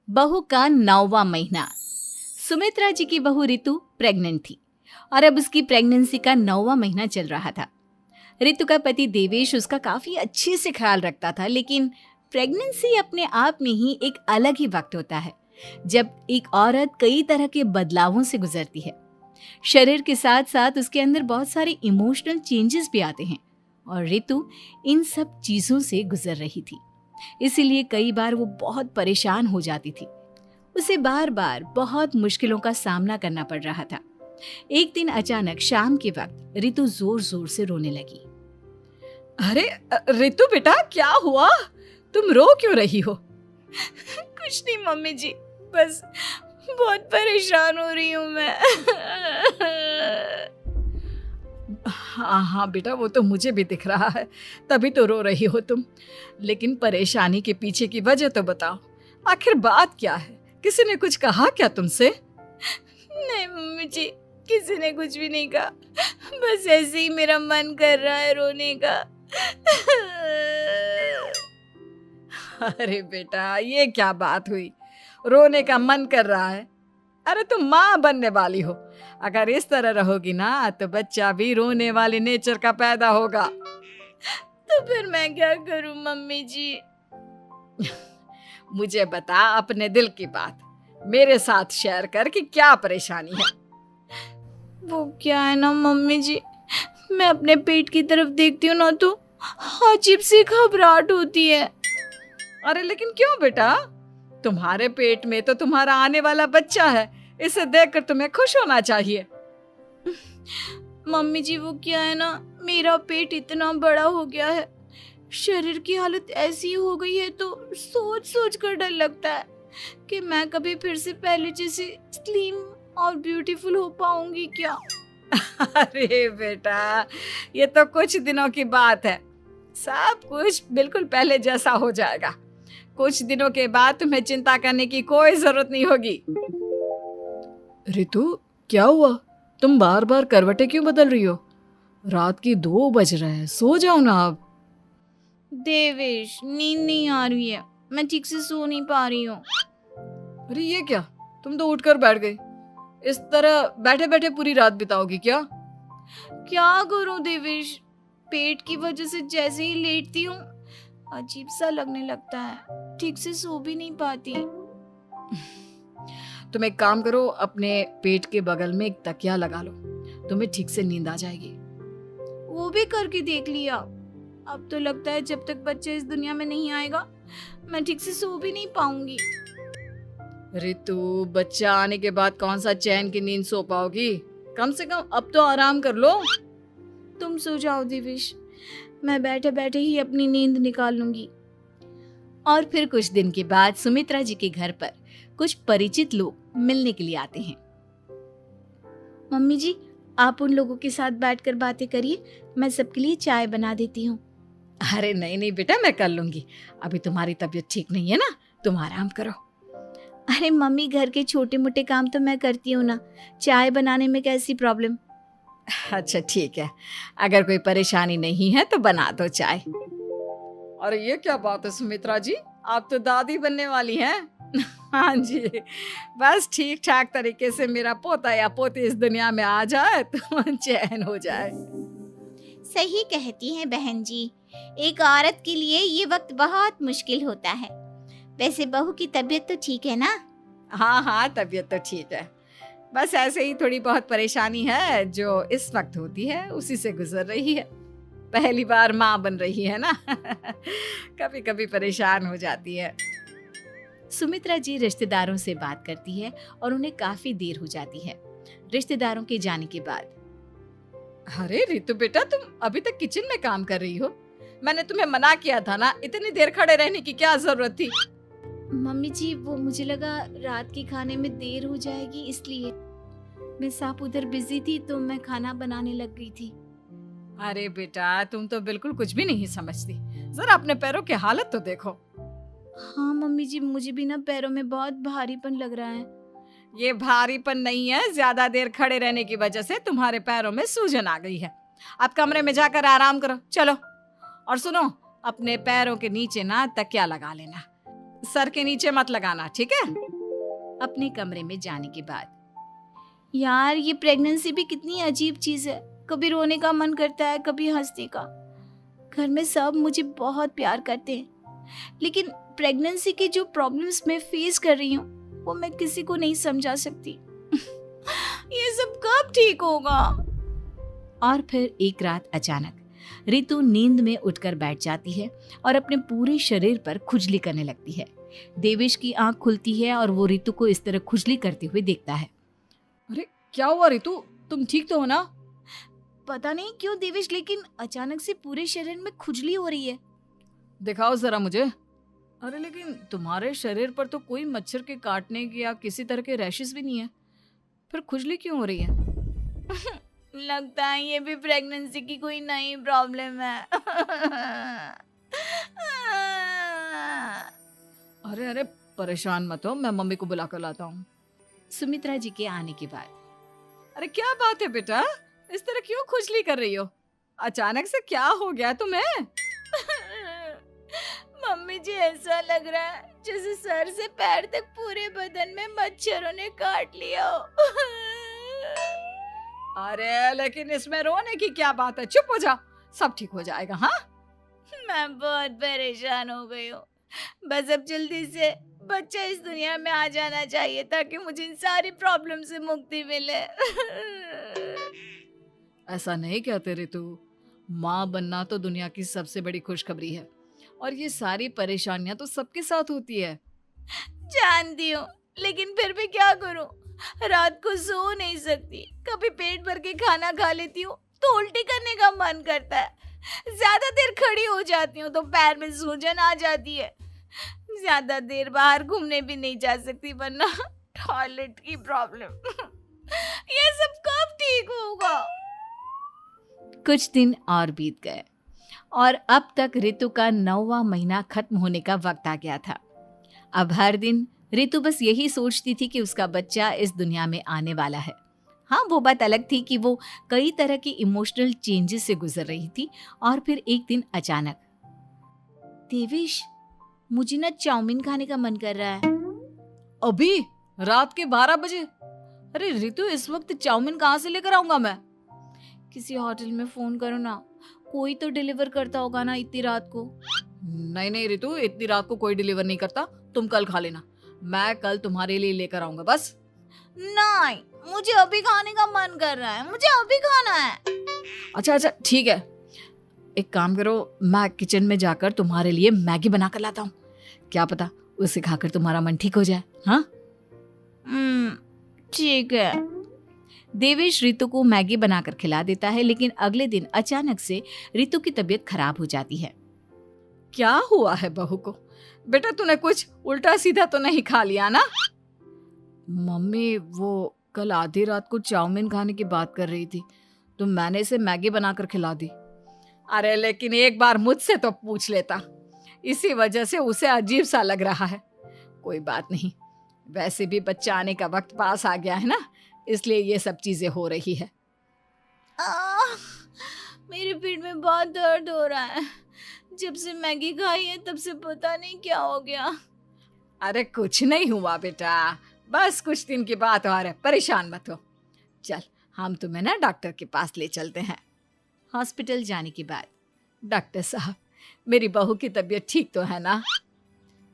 बहू का 9वां महीना। सुमित्रा जी की बहू रितु प्रेग्नेंट थी और अब उसकी प्रेगनेंसी का 9वां महीना चल रहा था। रितु का पति देवेश उसका काफी अच्छे से ख्याल रखता था, लेकिन प्रेगनेंसी अपने आप में ही एक अलग ही वक्त होता है जब एक औरत कई तरह के बदलावों से गुजरती है। शरीर के साथ साथ उसके अंदर बहुत सारे इमोशनल चेंजेस भी आते हैं और रितु इन सब चीजों से गुजर रही थी। इसीलिए कई बार वो बहुत परेशान हो जाती थी। उसे बार बार बहुत मुश्किलों का सामना करना पड़ रहा था। एक दिन अचानक शाम के वक्त रितु जोर जोर से रोने लगी। अरे रितु बेटा, क्या हुआ? तुम रो क्यों रही हो? कुछ नहीं मम्मी जी, बस बहुत परेशान हो रही हूँ मैं। हाँ बेटा, वो तो मुझे भी दिख रहा है, तभी तो रो रही हो तुम। लेकिन परेशानी के पीछे की वजह तो बताओ, आखिर बात क्या है? किसी ने कुछ कहा क्या तुमसे? नहीं मम्मी जी, किसी ने कुछ भी नहीं कहा, बस ऐसे ही मेरा मन कर रहा है रोने का। अरे बेटा, ये क्या बात हुई? रोने का मन कर रहा है? अरे तुम माँ बनने वाली हो, अगर इस तरह रहोगी ना तो बच्चा भी रोने वाले नेचर का पैदा होगा। तो फिर मैं क्या करूं मम्मी जी? मुझे बता अपने दिल की बात, मेरे साथ शेयर कर कि क्या परेशानी है। वो क्या है ना मम्मी जी, मैं अपने पेट की तरफ देखती हूँ ना तो अजीब सी घबराहट होती है। अरे लेकिन क्यों बेटा? तुम्हारे पेट में तो तुम्हारा आने वाला बच्चा है, इसे देखकर तुम्हें खुश होना चाहिए। मम्मी जी वो क्या है ना, मेरा पेट इतना बड़ा हो गया है, शरीर की हालत ऐसी हो गई है तो सोच सोच कर डर लगता है कि मैं कभी फिर से पहले जैसी स्लिम और ब्यूटीफुल हो पाऊंगी क्या। अरे बेटा, ये तो कुछ दिनों की बात है, सब कुछ बिल्कुल पहले जैसा हो जाएगा। कुछ दिनों के बाद तुम्हें चिंता करने की कोई जरूरत नहीं होगी। रितु, क्या हुआ? तुम बार बार करवटें क्यों बदल रही हो? रात की 2 बज रहे हैं, सो जाओ ना अब। देवेश, नींद नहीं आ रही है, मैं ठीक से सो नहीं पा रही हूँ। अरे ये क्या, तुम तो उठकर बैठ गई। इस तरह बैठे बैठे पूरी रात बिताओगी क्या? क्या करूं देवेश, पेट की वजह से जैसे ही लेटती हूँ अजीब सा लगने लगता है, ठीक से सो भी नहीं पाती। तुम एक काम करो, अपने पेट के बगल में एक तकिया लगा लो, तुम्हें ठीक से नींद आ जाएगी। वो भी करके देख लिया, अब तो लगता है जब तक बच्चा इस दुनिया में नहीं आएगा मैं ठीक से सो भी नहीं पाऊंगी। रितु, बच्चा आने के बाद कौन सा चैन की नींद सो पाओगी? कम से कम अब तो आराम कर लो। तुम सो जाओ देवेश, मैं बैठे बैठे ही अपनी नींद निकाल लूंगी। और फिर कुछ दिन के बाद सुमित्रा जी के घर पर कुछ परिचित लोग मिलने के लिए आते हैं। मम्मी जी, आप उन लोगों के साथ बैठकर बातें करिए, मैं सबके लिए चाय बना देती हूँ। अरे नहीं नहीं बेटा, मैं कर लूंगी, अभी तुम्हारी तबीयत ठीक नहीं है ना, तुम आराम करो। अरे मम्मी, घर के छोटे मोटे काम तो मैं करती हूँ ना, चाय बनाने में कैसी प्रॉब्लम? अच्छा ठीक है, अगर कोई परेशानी नहीं है तो बना दो चाय। अरे ये क्या बात है सुमित्रा जी, आप तो दादी बनने वाली हैं। हाँ जी, बस ठीक ठाक तरीके से मेरा पोता या पोती इस दुनिया में आ जाए तो चैन हो जाए। सही कहती हैं बहन जी, एक औरत के लिए ये वक्त बहुत मुश्किल होता है। वैसे बहू की तबीयत तो ठीक है ना? हाँ हाँ, तबीयत तो ठीक है, बस ऐसे ही थोड़ी बहुत परेशानी है जो इस वक्त होती है, उसी से गुजर रही है। पहली बार माँ बन रही है ना, कभी कभी परेशान हो जाती है। सुमित्रा जी रिश्तेदारों से बात करती है और उन्हें काफी देर हो जाती है। रिश्तेदारों के जाने के बाद, अरे रितु बेटा, तुम अभी तक किचन में काम कर रही हो? मैंने तुम्हें मना किया था ना, इतनी देर खड़े रहने की क्या जरूरत थी? मम्मी जी, वो मुझे लगा रात के खाने में देर हो जाएगी, इसलिए मैं साफ उधर बिजी थी तो मैं खाना बनाने लग गई थी। अरे बेटा, तुम तो बिल्कुल कुछ भी नहीं समझती, जरा अपने पैरों की हालत तो देखो। हाँ मम्मी जी, मुझे भी ना पैरों में बहुत भारीपन लग रहा है। ये भारीपन नहीं है, ज्यादा देर खड़े रहने की वजह से तुम्हारे पैरों में सूजन आ गई है। अब कमरे में जाकर आराम करो, चलो। और सुनो, अपने पैरों के नीचे ना तकिया लगा लेना, सर के नीचे मत लगाना, ठीक है? अपने कमरे में जाने के बाद यार ये प्रेगनेंसी भी कितनी अजीब चीज है, कभी रोने का मन करता है, कभी हंसने का। घर में सब मुझे बहुत प्यार करते हैं, लेकिन प्रेगनेंसी की जो प्रॉब्लम्स मैं फेस कर रही हूँ वो मैं किसी को नहीं समझा सकती। ये सब कब ठीक होगा? और फिर एक रात अचानक रितु नींद में उठकर बैठ जाती है और अपने पूरे शरीर पर खुजली करने लगती है। देवेश की आंख खुलती है और वो रितु को इस तरह खुजली करते हुए देखता है। अरे क्या हुआ रितु, तुम ठीक तो हो ना? पता नहीं क्यों देवेश, लेकिन अचानक से पूरे शरीर में खुजली हो रही है। दिखाओ जरा मुझे। अरे लेकिन तुम्हारे शरीर पर तो कोई मच्छर के काटने की या किसी तरह के रैशेस भी नहीं है, फिर खुजली क्यों हो रही है? लगता है ये भी प्रेगनेंसी की कोई नई प्रॉब्लम है। अरे अरे परेशान मत हो, मैं मम्मी को बुला कर लाता हूँ। सुमित्रा जी के आने के बाद अरे क्या बात है बेटा, इस तरह क्यों खुजली कर रही हो? अचानक से क्या हो गया तुम्हें? मम्मी जी ऐसा लग रहा है जैसे सर से पैर तक पूरे बदन में मच्छरों ने काट लिया हो। अरे लेकिन इसमें रोने की क्या बात है, चुप हो जाओ, सब ठीक हो जाएगा। हाँ मैं बहुत परेशान हो गई हूँ, बस अब जल्दी से बच्चा इस दुनिया में आ जाना चाहिए ताकि मुझे इन सारी प्रॉब्लम से मुक्ति मिले। ऐसा नहीं कहते रितु, माँ बनना तो दुनिया की सबसे बड़ी खुशखबरी है और ये सारी परेशानियां तो सबके साथ होती है। जानती हूँ, लेकिन फिर भी क्या करूँ, रात को सो नहीं सकती, कभी पेट भर के खाना खा लेती हूँ तो उल्टी करने का मन करता है, ज्यादा देर खड़ी हो जाती हूँ तो पैर में सूजन आ जाती है, ज्यादा देर बाहर घूमने भी नहीं जा सकती वरना टॉयलेट की प्रॉब्लम। ये सब कब ठीक होगा? कुछ दिन और बीत गए और अब तक रितु का 9वां महीना खत्म होने का वक्त आ गया था। अब हर दिन रितु बस यही सोचती थी कि उसका बच्चा इस दुनिया में आने वाला है। हाँ, वो बात अलग थी कि वो कई तरह की इमोशनल चेंजेस से गुजर रही थी और फिर एक दिन अचानक, देवेश मुझे ना चाउमीन खाने का मन कर रहा है। अभी रात के 12 बजे? अरे रितु, इस वक्त चाउमीन कहाँ से लेकर आऊंगा मैं? किसी होटल में फोन करो ना, कोई तो डिलीवर करता होगा ना इतनी रात को। नहीं नहीं रितु, इतनी रात को कोई डिलीवर नहीं करता, तुम कल खा लेना, मैं कल तुम्हारे लिए लेकर आऊंगा बस। नहीं, मुझे अभी खाने का मन कर रहा है, मुझे अभी खाना है। अच्छा अच्छा ठीक है, एक काम करो, मैं किचन में जाकर तुम्हारे लिए मैगी बना कर लाता हूँ, क्या पता उसे खाकर तुम्हारा मन ठीक हो जाए। हाँ ठीक है। देवेश रितु को मैगी बनाकर खिला देता है, लेकिन अगले दिन अचानक से रितु की तबीयत खराब हो जाती है। क्या हुआ है बहू को? बेटा तूने कुछ उल्टा सीधा तो नहीं खा लिया ना? मम्मी वो कल आधी रात को चाउमीन खाने की बात कर रही थी तो मैंने इसे मैगी बनाकर खिला दी। अरे लेकिन एक बार मुझसे तो पूछ लेता, इसी वजह से उसे अजीब सा लग रहा है। कोई बात नहीं, वैसे भी बच्चा आने का वक्त पास आ गया है ना, इसलिए ये सब चीजें हो रही है। मेरे पेट में बहुत दर्द हो रहा है, जब से मैगी खाई है तब से पता नहीं क्या हो गया। अरे कुछ नहीं हुआ बेटा, बस कुछ दिन की बात और है, परेशान मत हो। चल हम तुम्हें ना डॉक्टर के पास ले चलते हैं। हॉस्पिटल जाने के बाद, डॉक्टर साहब, मेरी बहू की तबीयत ठीक तो है ना?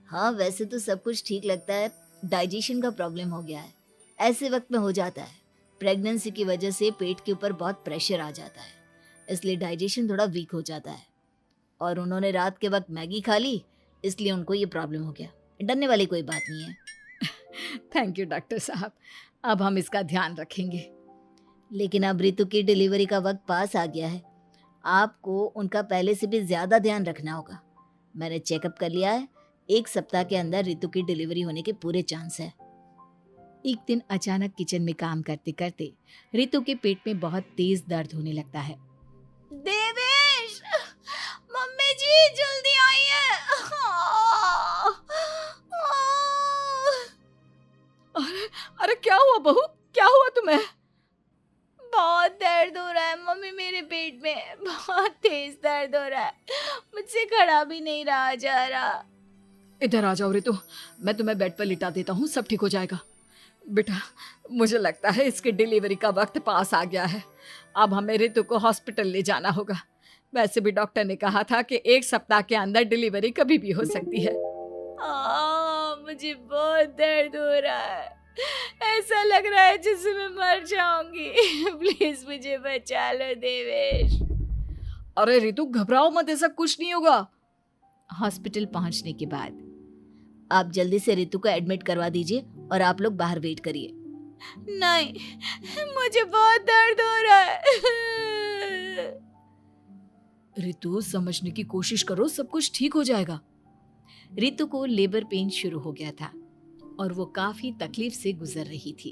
हाँ, वैसे तो सब कुछ ठीक लगता है, डाइजेशन का प्रॉब्लम हो गया है, ऐसे वक्त में हो जाता है। प्रेगनेंसी की वजह से पेट के ऊपर बहुत प्रेशर आ जाता है, इसलिए डाइजेशन थोड़ा वीक हो जाता है। और उन्होंने रात के वक्त मैगी खा ली, इसलिए उनको ये प्रॉब्लम हो गया। डरने वाली कोई बात नहीं है। थैंक यू डॉक्टर साहब, अब हम इसका ध्यान रखेंगे। लेकिन अब रितु की डिलीवरी का वक्त पास आ गया है, आपको उनका पहले से भी ज़्यादा ध्यान रखना होगा। मैंने चेकअप कर लिया है, 1 सप्ताह के अंदर रितु की डिलीवरी होने के पूरे चांस है। एक दिन अचानक किचन में काम करते करते रितु के पेट में बहुत तेज दर्द होने लगता है। देवेश, मम्मी जी जल्दी आइए। अरे क्या हुआ बहू, क्या हुआ तुम्हें? बहुत दर्द हो रहा है मम्मी, मेरे पेट में बहुत तेज दर्द हो रहा है, मुझसे खड़ा भी नहीं रहा जा रहा। इधर आ जाओ रितु, मैं तुम्हें बेड पर लिटा देता हूँ, सब ठीक हो जाएगा। बेटा, मुझे लगता है इसकी डिलीवरी का वक्त पास आ गया है। अब हमें रितु को हॉस्पिटल ले जाना होगा। वैसे भी डॉक्टर ने कहा था कि 1 सप्ताह के अंदर डिलीवरी कभी भी हो सकती है। मुझे बहुत दर्द हो रहा है, ऐसा लग रहा है जैसे मैं मर जाऊंगी। प्लीज मुझे बचा लो देवेश। अरे रितु, घबराओ मत, ऐसा कुछ नहीं होगा। हॉस्पिटल पहुंचने के बाद आप जल्दी से रितु को एडमिट करवा दीजिए और आप लोग बाहर वेट करिए। नहीं, मुझे बहुत दर्द हो रहा है। रितु, समझने की कोशिश करो, सब कुछ ठीक हो जाएगा। रितु को लेबर पेन शुरू हो गया था और वो काफी तकलीफ से गुजर रही थी।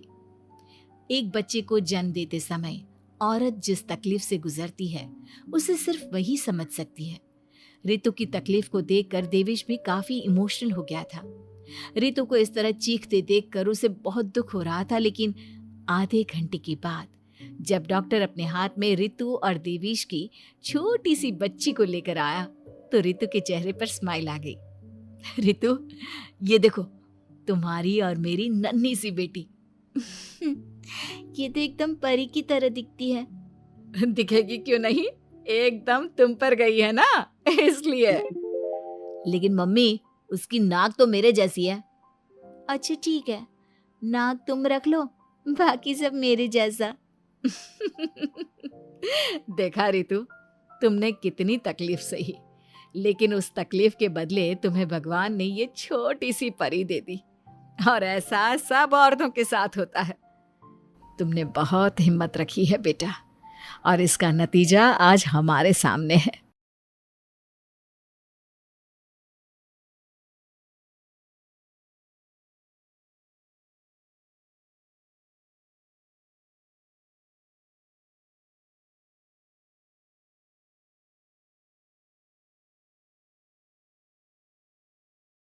एक बच्चे को जन्म देते समय औरत जिस तकलीफ से गुजरती है उसे सिर्फ वही समझ सकती है। रितु की तकलीफ को देखकर देवेश भी काफी इमोशनल हो गया था। रितु को इस तरह चीखते देखकर उसे बहुत दुख हो रहा था, लेकिन आधे घंटे के बाद जब डॉक्टर अपने हाथ में रितु और देवेश की छोटी सी बच्ची को लेकर आया तो रितु के चेहरे पर स्माइल आ गई। रितु, ये देखो, तुम्हारी और मेरी नन्ही सी बेटी। ये तो एकदम परी की तरह दिखती है। दिखेगी क्यों नहीं, एकदम तुम पर गई है ना, इसलिए। लेकिन मम्मी, उसकी नाक तो मेरे जैसी है। अच्छा ठीक है, नाक तुम रख लो, बाकी सब मेरे जैसा। देखा रितु, तुमने कितनी तकलीफ सही, लेकिन उस तकलीफ के बदले तुम्हें भगवान ने ये छोटी सी परी दे दी। और ऐसा सब औरतों के साथ होता है। तुमने बहुत हिम्मत रखी है बेटा, और इसका नतीजा आज हमारे सामने है।